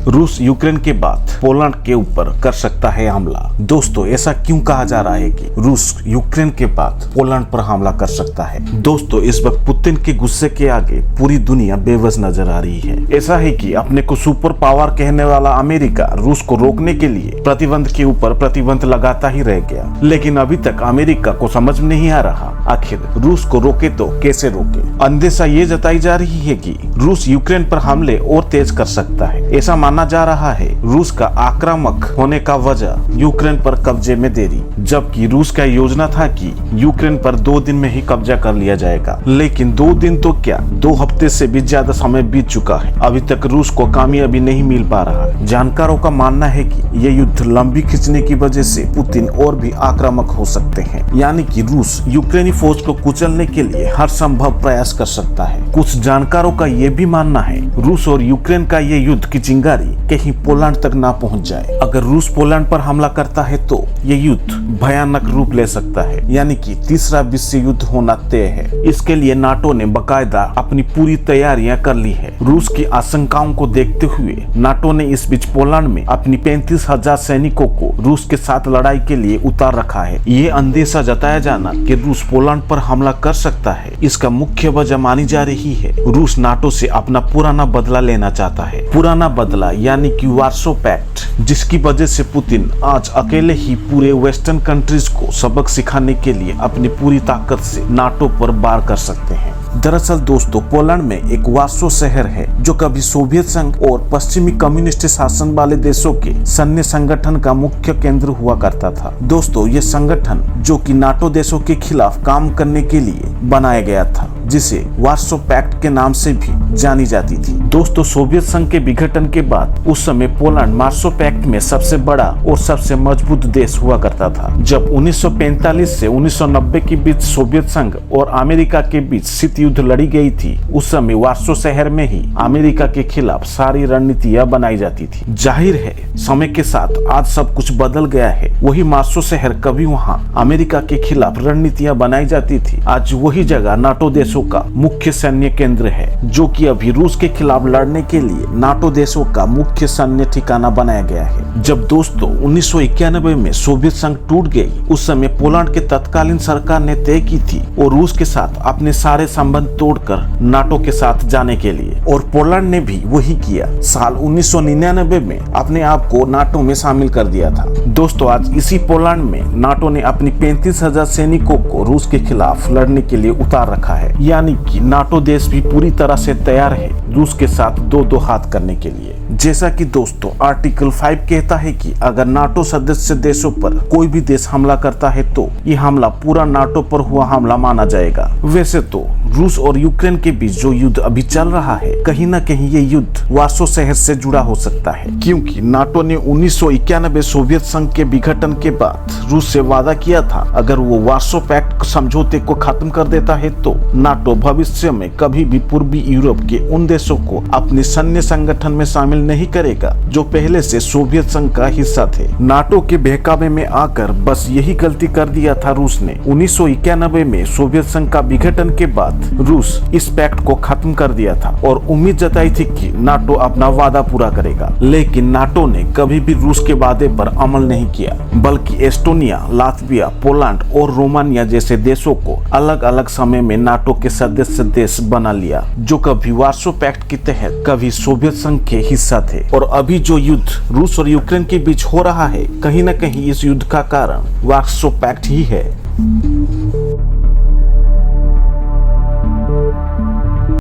रूस यूक्रेन के बाद पोलैंड के ऊपर कर सकता है हमला। दोस्तों, ऐसा क्यों कहा जा रहा है कि रूस यूक्रेन के बाद पोलैंड पर हमला कर सकता है? दोस्तों, इस वक्त पुतिन के गुस्से के आगे पूरी दुनिया बेबस नजर आ रही है। ऐसा है कि अपने को सुपर पावर कहने वाला अमेरिका रूस को रोकने के लिए प्रतिबंध के ऊपर प्रतिबंध लगाता ही रह गया, लेकिन अभी तक अमेरिका को समझ नहीं आ रहा आखिर रूस को रोके तो कैसे रोके। अंदेशा ये जताई जा रही है कि रूस यूक्रेन पर हमले और तेज कर सकता है। ऐसा माना जा रहा है रूस का आक्रामक होने का वजह यूक्रेन पर कब्जे में देरी, जबकि रूस का योजना था कि यूक्रेन पर 2 दिन में ही कब्जा कर लिया जाएगा। लेकिन 2 दिन तो क्या, 2 हफ्ते से भी ज्यादा समय बीत चुका है, अभी तक रूस को कामयाबी नहीं मिल पा रहा है। जानकारों का मानना है कि ये युद्ध लंबी खींचने की वजह से पुतिन और भी आक्रामक हो सकते हैं, यानी कि रूस यूक्रेनी फौज को कुचलने के लिए हर संभव प्रयास कर सकता है। कुछ जानकारों का ये भी मानना है रूस और यूक्रेन का ये युद्ध की चिंगारी कहीं पोलैंड तक ना पहुंच जाए। अगर रूस पोलैंड पर हमला करता है तो ये युद्ध भयानक रूप ले सकता है, यानी कि तीसरा विश्व युद्ध होना तय है। इसके लिए नाटो ने बकायदा अपनी पूरी तैयारियां कर ली है। रूस की आशंकाओं को देखते हुए नाटो ने इस बीच पोलैंड में अपनी 35,000 सैनिकों को रूस के साथ लड़ाई के लिए उतार रखा है। ये अंदेशा जताया जाना कि रूस पोलैंड पर हमला कर सकता है, इसका मुख्य वजह मानी जा रही है रूस नाटो से अपना पुराना बदला लेना चाहता है। पुराना बदला यानी कि वार्सो पैक्ट, जिसकी वजह से पुतिन आज अकेले ही पूरे वेस्टर्न कंट्रीज को सबक सिखाने के लिए अपनी पूरी ताकत से नाटो पर वार कर सकते हैं। दरअसल दोस्तों, पोलैंड में एक वार्सो शहर है जो कभी सोवियत संघ और पश्चिमी कम्युनिस्ट शासन वाले देशों के सैन्य संगठन का मुख्य केंद्र हुआ करता था। दोस्तों, ये संगठन जो कि नाटो देशों के खिलाफ काम करने के लिए बनाया गया था, जिसे वार्सो पैक्ट के नाम से भी जानी जाती थी। दोस्तों, सोवियत संघ के विघटन के बाद उस समय पोलैंड वार्सो पैक्ट में सबसे बड़ा और सबसे मजबूत देश हुआ करता था। जब 1945 से 1990 के बीच सोवियत संघ और अमेरिका के बीच शीत युद्ध लड़ी गई थी, उस समय वार्सो शहर में ही अमेरिका के खिलाफ सारी रणनीतियां बनाई जाती थी। जाहिर है समय के साथ आज सब कुछ बदल गया है। वही वार्सो शहर कभी वहां अमेरिका के खिलाफ रणनीतियां बनाई जाती थी, आज वही जगह नाटो देशों का मुख्य सैन्य केंद्र है, जो कि अभी रूस के खिलाफ लड़ने के लिए नाटो देशों का मुख्य सैन्य ठिकाना बनाया गया है। जब दोस्तों 1991 में सोवियत संघ टूट गई, उस समय पोलैंड के तत्कालीन सरकार ने तय की थी और रूस के साथ अपने सारे संबंध तोड़कर नाटो के साथ जाने के लिए, और पोलैंड ने भी वही किया। साल 1999 में अपने आप को नाटो में शामिल कर दिया था। दोस्तों, आज इसी पोलैंड में नाटो ने अपनी 35,000 सैनिकों को रूस के खिलाफ लड़ने के लिए उतार रखा है, यानी कि नाटो देश भी पूरी तरह से तैयार है रूस के साथ 2-2 हाथ करने के लिए। जैसा कि दोस्तों आर्टिकल 5 कहता है कि अगर नाटो सदस्य देशों पर कोई भी देश हमला करता है तो ये हमला पूरा नाटो पर हुआ हमला माना जाएगा। वैसे तो रूस और यूक्रेन के बीच जो युद्ध अभी चल रहा है, कहीं ना कहीं ये युद्ध वार्सो शहर से जुड़ा हो सकता है, क्योंकि नाटो ने 1991 सोवियत संघ के विघटन के बाद रूस से वादा किया था अगर वो वार्सो पैक्ट समझौते को खत्म कर देता है तो नाटो भविष्य में कभी भी पूर्वी यूरोप के उन देशों को अपने सैन्य संगठन में शामिल नहीं करेगा जो पहले से सोवियत संघ का हिस्सा थे। नाटो के बहकावे में आकर बस यही गलती कर दिया था रूस ने। 1991 में सोवियत संघ का विघटन के बाद रूस इस पैक्ट को खत्म कर दिया था और उम्मीद जताई थी कि नाटो अपना वादा पूरा करेगा, लेकिन नाटो ने कभी भी रूस के वादे पर अमल नहीं किया, बल्कि एस्टोनिया, लात्विया, पोलैंड और रोमानिया जैसे देशों को अलग अलग समय में नाटो के सदस्य देश बना लिया, जो कभी वार्सो पैक्ट के तहत कभी सोवियत संघ के हिस्सा थे। और अभी जो युद्ध रूस और यूक्रेन के बीच हो रहा है, कहीं न कहीं इस युद्ध का कारण वार्सो पैक्ट ही है।